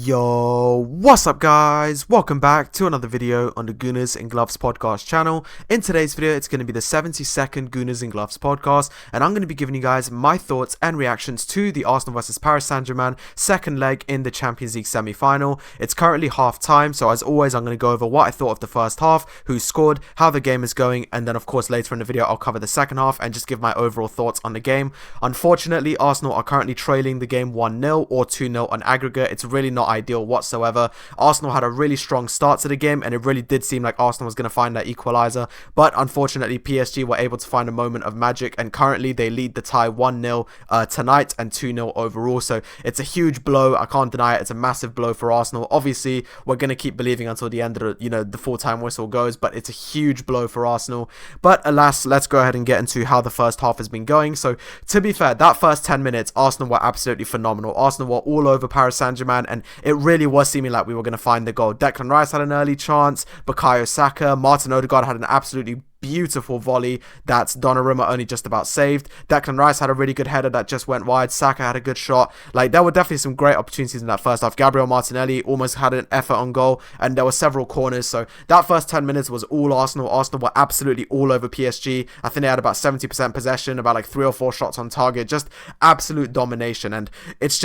Yo, what's up guys? Welcome back to another video on the Gooners and Gloves Podcast channel. In today's video, it's going to be the 72nd Gooners and Gloves Podcast, and I'm going to be giving you guys my thoughts and reactions to the Arsenal vs Paris Saint-Germain second leg in the Champions League semi-final. It's currently half-time, so as always, I'm going to go over what I thought of the first half, who scored, how the game is going, and then of course later in the video, I'll cover the second half and just give my overall thoughts on the game. Unfortunately, Arsenal are currently trailing the game 1-0 or 2-0 on aggregate. It's really not ideal whatsoever. Arsenal had a really strong start to the game, and it really did seem like Arsenal was going to find that equalizer, but unfortunately PSG were able to find a moment of magic, and currently they lead the tie 1-0 tonight and 2-0 overall. So it's a huge blow, I can't deny it. It's a massive blow for Arsenal. Obviously we're going to keep believing until the end of the full-time whistle goes, but it's a huge blow for Arsenal. But alas, let's go ahead and get into how the first half has been going. So to be fair, that first 10 minutes Arsenal were absolutely phenomenal. Arsenal were all over Paris Saint-Germain, and it really was seeming like we were going to find the goal. Declan Rice had an early chance, Bukayo Saka, Martin Odegaard had an absolutely beautiful volley that Donnarumma only just about saved. Declan Rice had a really good header that just went wide. Saka had a good shot. Like, there were definitely some great opportunities in that first half. Gabriel Martinelli almost had an effort on goal, and there were several corners. So that first 10 minutes was all Arsenal. Arsenal were absolutely all over PSG. I think they had about 70% possession, about like 3 or 4 shots on target, just absolute domination. And this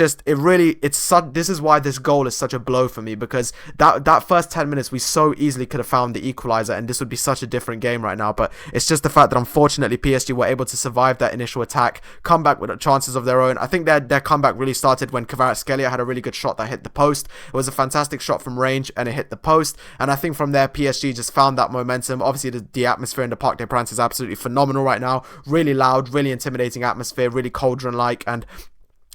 is why this goal is such a blow for me, because that first 10 minutes we so easily could have found the equalizer, and this would be such a different game right now. But it's just the fact that unfortunately PSG were able to survive that initial attack, come back with chances of their own. I think their comeback really started when Kvaratskhelia had a really good shot that hit the post. It was a fantastic shot from range, and it hit the post. And I think from there PSG just found that momentum. Obviously the atmosphere in the Parc des Princes is absolutely phenomenal right now. Really loud, really intimidating atmosphere, really cauldron-like, and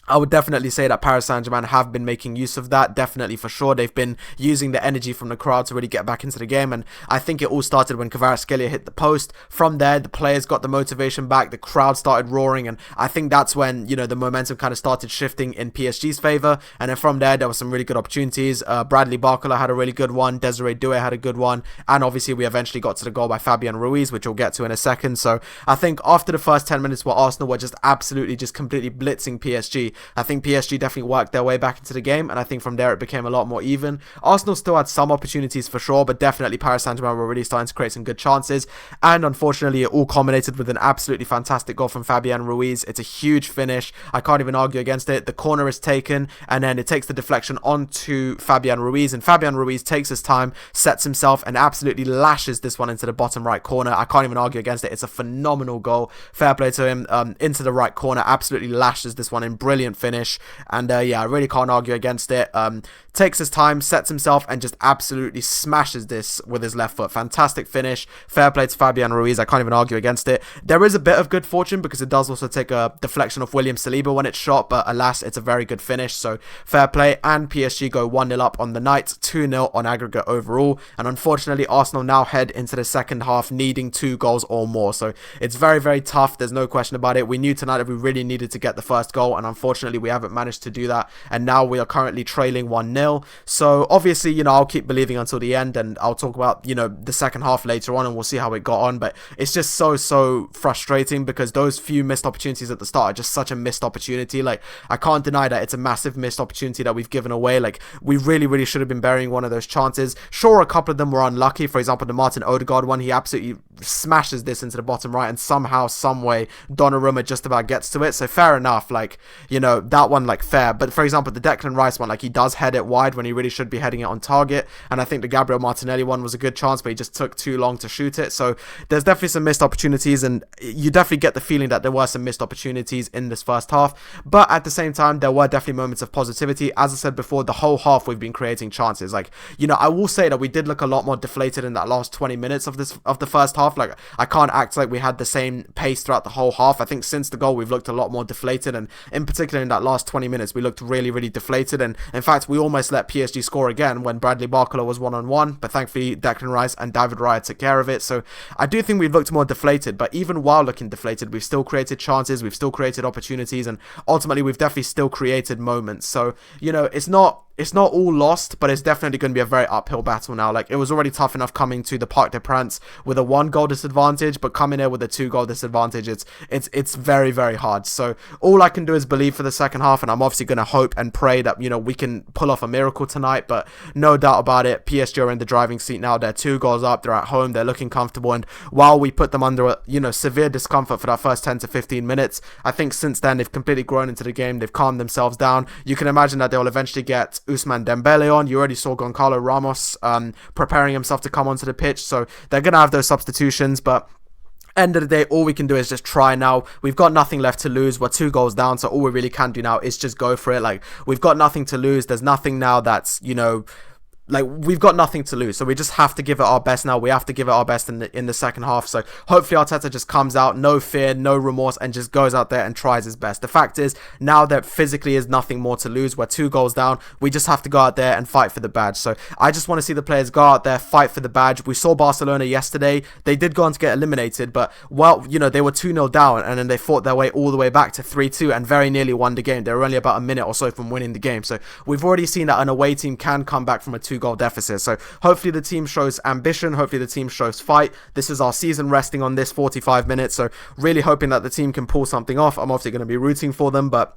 I would definitely say that Paris Saint-Germain have been making use of that, definitely for sure. They've been using the energy from the crowd to really get back into the game, and I think it all started when Kvaratskhelia hit the post. From there, the players got the motivation back, the crowd started roaring, and I think that's when, the momentum kind of started shifting in PSG's favour. And then from there were some really good opportunities. Bradley Barcola had a really good one, Desiree Doué had a good one, and obviously we eventually got to the goal by Fabian Ruiz, which we'll get to in a second. So I think after the first 10 minutes where Arsenal were just absolutely just completely blitzing PSG, I think PSG definitely worked their way back into the game, and I think from there it became a lot more even. Arsenal still had some opportunities for sure, but definitely Paris Saint-Germain were really starting to create some good chances, and unfortunately it all culminated with an absolutely fantastic goal from Fabian Ruiz. It's a huge finish, I can't even argue against it. The corner is taken, and then it takes the deflection onto Fabian Ruiz, and Fabian Ruiz takes his time, sets himself, and absolutely lashes this one into the bottom right corner. I can't even argue against it. It's a phenomenal goal. Fair play to him. Into the right corner, absolutely lashes this one in. Brilliant finish, and yeah, I really can't argue against it. Takes his time, sets himself, and just absolutely smashes this with his left foot. Fantastic finish. Fair play to Fabian Ruiz. I can't even argue against it. There is a bit of good fortune because it does also take a deflection of William Saliba when it's shot, but alas, it's a very good finish. So fair play, and PSG go 1-0 up on the night, 2-0 on aggregate overall. And unfortunately, Arsenal now head into the second half needing 2 goals or more. So it's very, very tough. There's no question about it. We knew tonight that we really needed to get the first goal, and unfortunately we haven't managed to do that, and now we are currently trailing 1-0. So obviously, I'll keep believing until the end, and I'll talk about, the second half later on, and we'll see how it got on. But it's just so frustrating because those few missed opportunities at the start are just such a missed opportunity. Like, I can't deny that it's a massive missed opportunity that we've given away. Like, we really should have been burying one of those chances. Sure, a couple of them were unlucky. For example, the Martin Odegaard one, he absolutely smashes this into the bottom right, and somehow, some way, Donnarumma just about gets to it. So fair enough, like, that one, like, fair. But for example, the Declan Rice one, like, he does head it wide when he really should be heading it on target. And I think the Gabriel Martinelli one was a good chance, but he just took too long to shoot it. So there's definitely some missed opportunities, and you definitely get the feeling that there were some missed opportunities in this first half. But at the same time, there were definitely moments of positivity. As I said before, the whole half we've been creating chances. Like, I will say that we did look a lot more deflated in that last 20 minutes of the first half. Like, I can't act like we had the same pace throughout the whole half. I think since the goal we've looked a lot more deflated, and in particular in that last 20 minutes we looked really deflated. And in fact, we almost let PSG score again when Bradley Barcola was 1-on-1, but thankfully Declan Rice and David Raya took care of it. So I do think we've looked more deflated, but even while looking deflated, we've still created chances, we've still created opportunities, and ultimately we've definitely still created moments. So, it's not it's not all lost, but it's definitely going to be a very uphill battle now. Like, it was already tough enough coming to the Parc des Princes with a 1-goal disadvantage, but coming here with a 2-goal disadvantage, it's very, very hard. So all I can do is believe for the second half, and I'm obviously going to hope and pray that, you know, we can pull off a miracle tonight. But no doubt about it, PSG are in the driving seat now. They're 2 goals up, they're at home, they're looking comfortable, and while we put them under, you know, severe discomfort for that first 10 to 15 minutes, I think since then they've completely grown into the game. They've calmed themselves down. You can imagine that they'll eventually get Ousmane Dembele on. You already saw Goncalo Ramos preparing himself to come onto the pitch, so they're going to have those substitutions. But end of the day, all we can do is just try now. We've got nothing left to lose. We're 2 goals down, so all we really can do now is just go for it. Like, we've got nothing to lose. There's nothing now that's, you know, like, we've got nothing to lose, so we just have to give it our best now. We have to give it our best in the second half. So hopefully Arteta just comes out, no fear, no remorse, and just goes out there and tries his best. The fact is, now that physically is nothing more to lose, we're 2 goals down, we just have to go out there and fight for the badge. So I just want to see the players go out there, fight for the badge. We saw Barcelona yesterday. They did go on to get eliminated, but, well, you know, they were 2-0 down, and then they fought their way all the way back to 3-2 and very nearly won the game. They were only about a minute or so from winning the game. So we've already seen that an away team can come back from a 2-goal deficit. So hopefully the team shows ambition, hopefully the team shows fight. This is our season resting on this 45 minutes, so really hoping that the team can pull something off. I'm obviously going to be rooting for them, but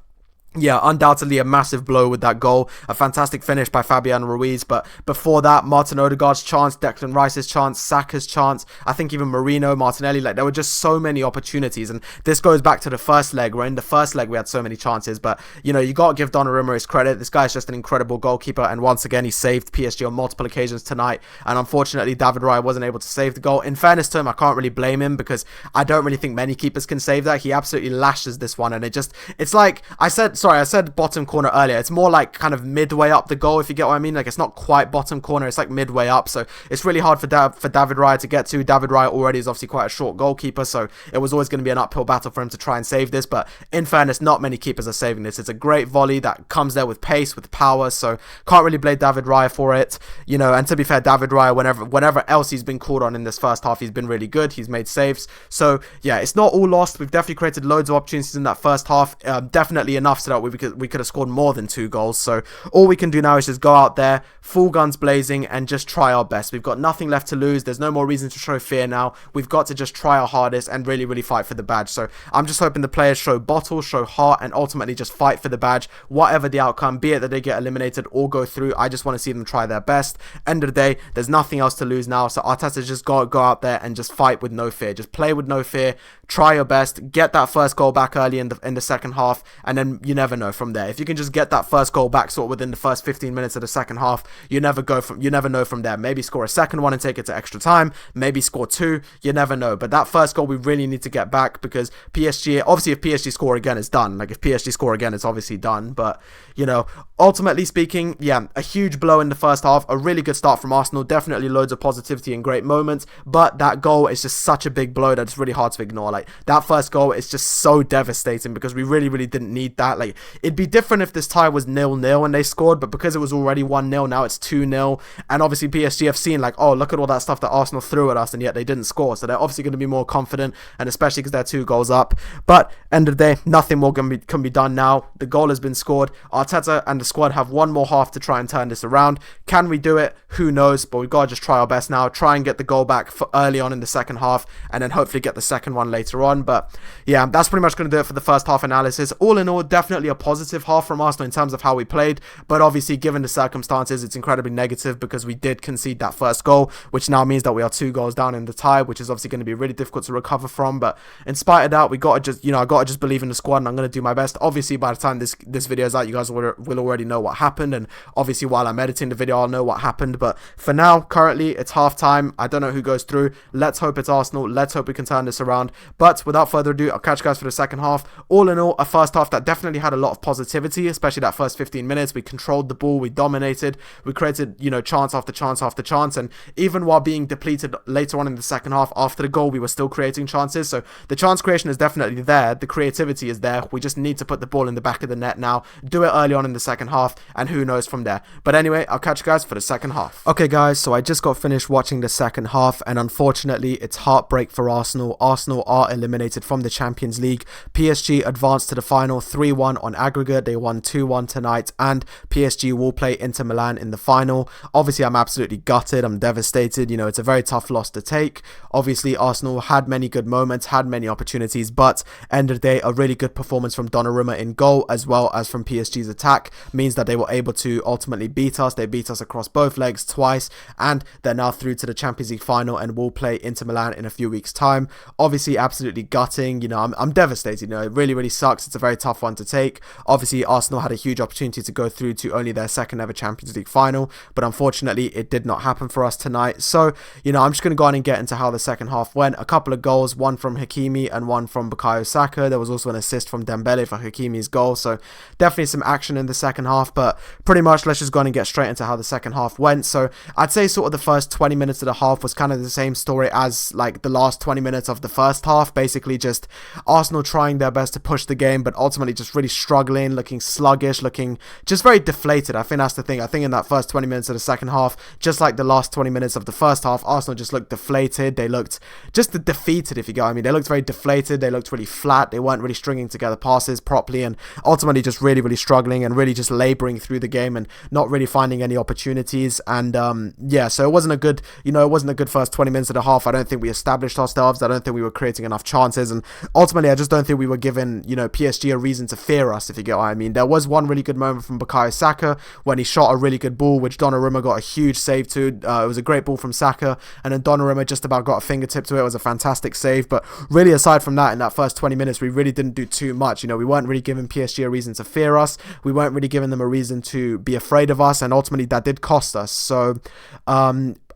yeah, undoubtedly a massive blow with that goal. A fantastic finish by Fabian Ruiz. But before that, Martin Odegaard's chance, Declan Rice's chance, Saka's chance, I think even Marino, Martinelli, like, there were just so many opportunities. And this goes back to the first leg, where in the first leg we had so many chances. But, you know, you got to give Donnarumma his credit. This guy's just an incredible goalkeeper. And once again, he saved PSG on multiple occasions tonight. And unfortunately, David Raya wasn't able to save the goal. In fairness to him, I can't really blame him, because I don't really think many keepers can save that. He absolutely lashes this one. And it's like, I said bottom corner earlier. It's more like kind of midway up the goal, if you get what I mean. Like, it's not quite bottom corner, it's like midway up. So it's really hard for David Raya to get to. David Raya already is obviously quite a short goalkeeper, so it was always going to be an uphill battle for him to try and save this. But in fairness, not many keepers are saving this. It's a great volley that comes there with pace, with power, so can't really blame David Raya for it. You know, and to be fair, David Raya, whenever else he's been called on in this first half, he's been really good. He's made saves. So yeah, it's not all lost. We've definitely created loads of opportunities in that first half. Definitely enough so that we could have scored more than 2 goals. So all we can do now is just go out there, full guns blazing, and just try our best. We've got nothing left to lose. There's no more reason to show fear now. We've got to just try our hardest and really, really fight for the badge. So I'm just hoping the players show bottle, show heart, and ultimately just fight for the badge, whatever the outcome, be it that they get eliminated or go through. I just want to see them try their best. End of the day, there's nothing else to lose now. So Arteta just go out there and just fight with no fear. Just play with no fear. Try your best. Get that first goal back early in the second half, and then you never know from there. If you can just get that first goal back sort of within the first 15 minutes of the second half, you never know from there. Maybe score a second one and take it to extra time, maybe score 2, you never know. But that first goal we really need to get back, because PSG, obviously if PSG score again, it's done. Like, if PSG score again, it's obviously done. But, you know, ultimately speaking, yeah, a huge blow in the first half, a really good start from Arsenal, definitely loads of positivity and great moments, but that goal is just such a big blow that it's really hard to ignore. Like, that first goal is just so devastating, because we really, really didn't need that. Like, it'd be different if this tie was 0-0 and they scored, but because it was already 1-0, now it's 2-0, and obviously PSG have seen, like, oh, look at all that stuff that Arsenal threw at us, and yet they didn't score, so they're obviously going to be more confident, and especially because they're 2 goals up. But end of the day, nothing more can be done now. The goal has been scored. Arteta and the squad have one more half to try and turn this around. Can we do it? Who knows, but we've got to just try our best now, try and get the goal back for early on in the second half, and then hopefully get the second one later on. But yeah, that's pretty much going to do it for the first half analysis. All in all, definitely a positive half from Arsenal in terms of how we played, but obviously given the circumstances, it's incredibly negative because we did concede that first goal, which now means that we are 2 goals down in the tie, which is obviously going to be really difficult to recover from. But in spite of that, we got to just, I got to just believe in the squad, and I'm going to do my best. Obviously, by the time this video is out, you guys will already know what happened, and obviously while I'm editing the video, I'll know what happened. But for now, currently, it's half time. I don't know who goes through. Let's hope it's Arsenal. Let's hope we can turn this around. But without further ado, I'll catch you guys for the second half. All in all, a first half that definitely had a lot of positivity, especially that first 15 minutes. We controlled the ball, we dominated, we created, chance after chance after chance, and even while being depleted later on in the second half after the goal, we were still creating chances. So the chance creation is definitely there, the creativity is there. We just need to put the ball in the back of the net now, do it early on in the second half, and who knows from there. But anyway, I'll catch you guys for the second half. Okay guys, so I just got finished watching the second half, and unfortunately it's heartbreak for Arsenal. Arsenal are eliminated from the Champions League. PSG advanced to the final 3-1 3-1 on aggregate. They won 2-1 tonight, and PSG will play Inter Milan in the final. Obviously, I'm absolutely gutted. I'm devastated. It's a very tough loss to take. Obviously, Arsenal had many good moments, had many opportunities, but end of the day, a really good performance from Donnarumma in goal as well as from PSG's attack means that they were able to ultimately beat us. They beat us across both legs twice, and they're now through to the Champions League final and will play Inter Milan in a few weeks' time. Obviously, absolutely gutting. I'm devastated. It really, really sucks. It's a very tough one to take. Obviously, Arsenal had a huge opportunity to go through to only their second ever Champions League final, but unfortunately, it did not happen for us tonight. So, I'm just going to go on and get into how the second half went. A couple of goals, one from Hakimi and one from Bukayo Saka. There was also an assist from Dembele for Hakimi's goal. So, definitely some action in the second half, but pretty much let's just go on and get straight into how the second half went. So, I'd say sort of the first 20 minutes of the half was kind of the same story as like the last 20 minutes of the first half. Basically, just Arsenal trying their best to push the game, but ultimately just really struggling, looking sluggish, looking just very deflated. I think that's the thing. I think in that first 20 minutes of the second half, just like the last 20 minutes of the first half, Arsenal just looked deflated. They looked just defeated, if you get what I mean. They looked very deflated. They looked really flat. They weren't really stringing together passes properly, and ultimately just really, really struggling and really just labouring through the game and not really finding any opportunities. And yeah, so it wasn't a good, first 20 minutes of the half. I don't think we established ourselves. I don't think we were creating enough chances, and ultimately I just don't think we were giving, PSG a reason to fear us, if you get what I mean. There was one really good moment from Bukayo Saka when he shot a really good ball, which Donnarumma got a huge save to. It was a great ball from Saka, and then Donnarumma just about got a fingertip to it. It was a fantastic save, but really aside from that, in that first 20 minutes, we really didn't do too much. We weren't really giving PSG a reason to fear us. We weren't really giving them a reason to be afraid of us, and ultimately that did cost us. So,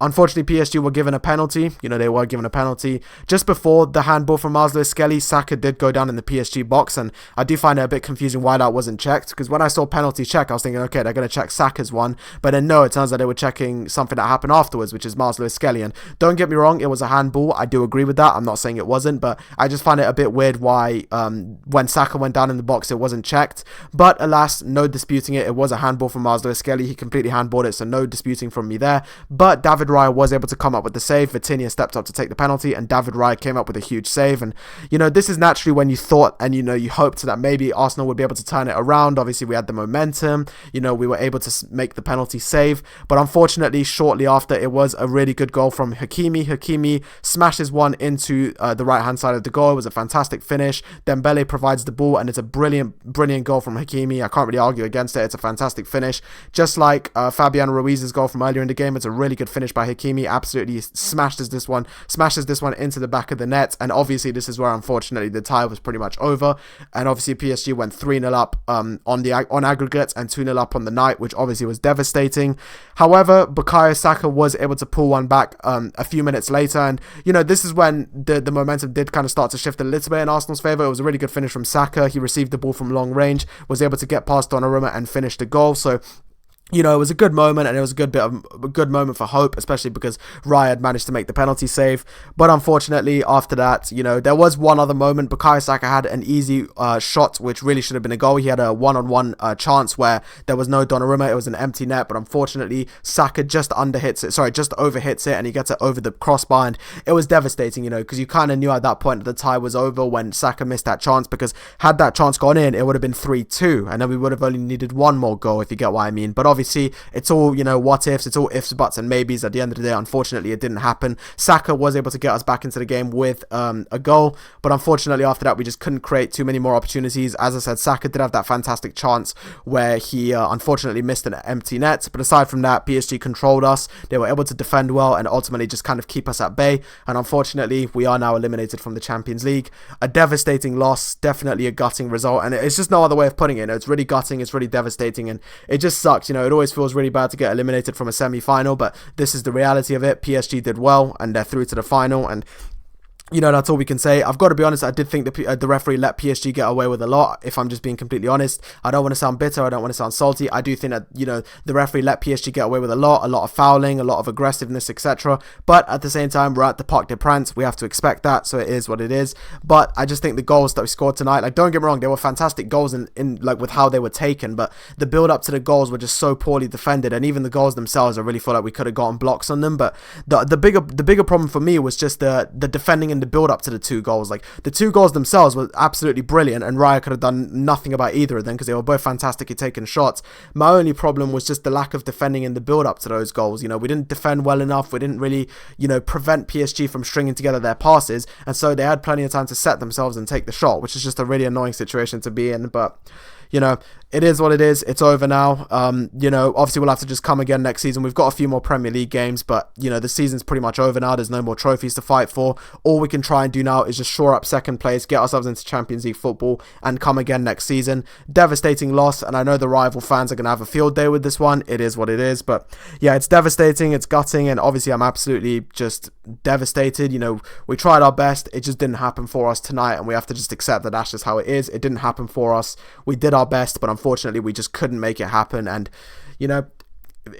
unfortunately, PSG were given a penalty. They were given a penalty just before the handball from Maslow Skelly. Saka did go down in the PSG box, and I do find it a bit confusing why that wasn't checked, because when I saw penalty check, I was thinking, okay, they're going to check Saka's one, but then no, it turns out they were checking something that happened afterwards, which is Maslow Skelly. And don't get me wrong, it was a handball. I do agree with that. I'm not saying it wasn't, but I just find it a bit weird why when Saka went down in the box, it wasn't checked. But alas, no disputing it. It was a handball from Maslow Skelly. He completely handballed it, so no disputing from me there. But David Raya was able to come up with the save. Vitinha stepped up to take the penalty, and David Raya came up with a huge save. And this is naturally when you thought and you hoped that maybe Arsenal would be able to turn it around. Obviously, we had the momentum. We were able to make the penalty save, but unfortunately, shortly after, it was a really good goal from Hakimi. Hakimi smashes one into the right hand side of the goal. It was a fantastic finish. Dembele provides the ball, and it's a brilliant goal from Hakimi. I can't really argue against it. It's a fantastic finish, just like Fabian Ruiz's goal from earlier in the game. It's a really good finish by Hakimi. Absolutely smashes this one into the back of the net, and obviously this is where unfortunately the tie was pretty much over, and obviously PSG went 3-0 up on aggregate and 2-0 up on the night, which obviously was devastating. However, Bukayo Saka was able to pull one back a few minutes later, and this is when the momentum did kind of start to shift a little bit in Arsenal's favour. It was a really good finish from Saka. He received the ball from long range, was able to get past Donnarumma and finish the goal. So it was a good moment, and it was a good moment for hope, especially because Raya had managed to make the penalty save. But unfortunately, after that, there was one other moment. Bukayo Saka had an easy shot, which really should have been a goal. He had a one-on-one chance where there was no Donnarumma. It was an empty net, but unfortunately, Saka just overhits it, and he gets it over the crossbar, and it was devastating, because you kind of knew at that point that the tie was over when Saka missed that chance, because had that chance gone in, it would have been 3-2, and then we would have only needed one more goal, if you get what I mean. But obviously, it's all, what ifs, it's all ifs, buts, and maybes. At the end of the day, unfortunately, it didn't happen. Saka was able to get us back into the game with a goal, but unfortunately, after that, we just couldn't create too many more opportunities. As I said, Saka did have that fantastic chance where he unfortunately missed an empty net, but aside from that, PSG controlled us. They were able to defend well and ultimately just kind of keep us at bay, and unfortunately, we are now eliminated from the Champions League. A devastating loss, definitely a gutting result, and it's just no other way of putting it. It's really gutting, it's really devastating, and it just sucks. It always feels really bad to get eliminated from a semi-final, but this is the reality of it. PSG did well, and they're through to the final, and that's all we can say. I've got to be honest, I did think the referee let PSG get away with a lot, if I'm just being completely honest. I don't want to sound bitter, I don't want to sound salty. I do think that, the referee let PSG get away with a lot of fouling, a lot of aggressiveness, etc. But at the same time, we're at the Parc des Princes, we have to expect that, so it is what it is. But I just think the goals that we scored tonight, don't get me wrong, they were fantastic goals in with how they were taken, but the build up to the goals were just so poorly defended, and even the goals themselves, I really feel like we could have gotten blocks on them. But the bigger problem for me was just the defending in in the build-up to the 2 goals. Like, the 2 goals themselves were absolutely brilliant, and Raya could have done nothing about either of them because they were both fantastically taken shots. My only problem was just the lack of defending in the build-up to those goals. You know, we didn't defend well enough. We didn't really, you know, prevent PSG from stringing together their passes, and so they had plenty of time to set themselves and take the shot, which is just a really annoying situation to be in. But, you know, it is what it is. It's over now. You know, obviously we'll have to just come again next season. We've got a few more Premier League games, but, you know, the season's pretty much over now. There's no more trophies to fight for. All we can try and do now is just shore up second place, get ourselves into Champions League football, and come again next season. Devastating loss, and I know the rival fans are going to have a field day with this one. It is what it is, but yeah, it's devastating, it's gutting, and obviously I'm absolutely just devastated. You know, we tried our best. It just didn't happen for us tonight, and we have to just accept that that's just how it is. It didn't happen for us. We did our best, but unfortunately we just couldn't make it happen. And, you know,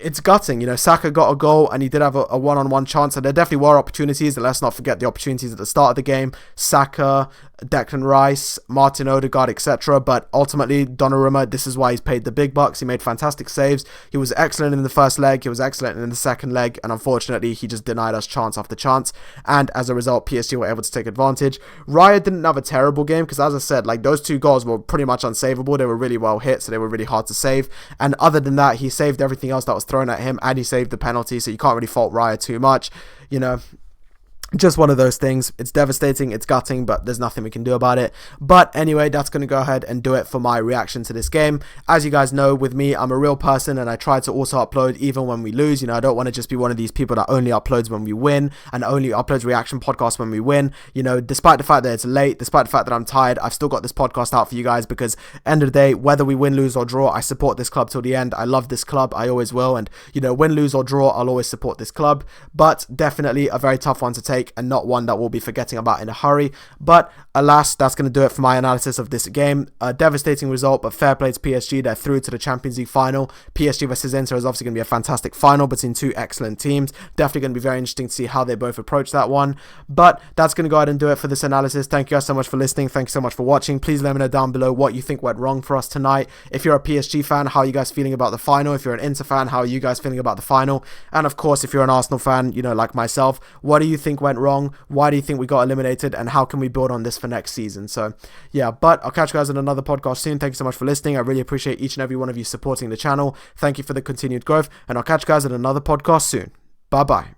it's gutting. You know, Saka got a goal and he did have a one-on-one chance, and there definitely were opportunities, and let's not forget the opportunities at the start of the game. Saka, Declan Rice, Martin Odegaard, etc. But ultimately, Donnarumma, this is why he's paid the big bucks. He made fantastic saves. He was excellent in the first leg. He was excellent in the second leg. And unfortunately, he just denied us chance after chance. And as a result, PSG were able to take advantage. Raya didn't have a terrible game because, as I said, like, those 2 goals were pretty much unsavable. They were really well hit, so they were really hard to save. And other than that, he saved everything else that was thrown at him, and he saved the penalty. So you can't really fault Raya too much. You know, just one of those things. It's devastating, it's gutting, but there's nothing we can do about it. But anyway, that's going to go ahead and do it for my reaction to this game. As you guys know, with me, I'm a real person, and I try to also upload even when we lose. You know, I don't want to just be one of these people that only uploads when we win and only uploads reaction podcasts when we win. You know, despite the fact that it's late, despite the fact that I'm tired, I've still got this podcast out for you guys because end of the day, whether we win, lose or draw, I support this club till the end. I love this club, I always will, and, you know, win, lose or draw, I'll always support this club. But definitely a very tough one to take, and not one that we'll be forgetting about in a hurry. But alas, that's going to do it for my analysis of this game. A devastating result, but fair play to PSG. They're through to the Champions League final. PSG versus Inter is obviously going to be a fantastic final between 2 excellent teams. Definitely going to be very interesting to see how they both approach that one. But that's going to go ahead and do it for this analysis. Thank you guys so much for listening. Thank you so much for watching. Please let me know down below what you think went wrong for us tonight. If you're a PSG fan, how are you guys feeling about the final? If you're an Inter fan, how are you guys feeling about the final? And of course, if you're an Arsenal fan, you know, like myself, what do you think went wrong? Why do you think we got eliminated, and how can we build on this for next season? So yeah, but I'll catch you guys in another podcast soon. Thank you so much for listening. I really appreciate each and every one of you supporting the channel. Thank you for the continued growth, and I'll catch you guys in another podcast soon. Bye bye.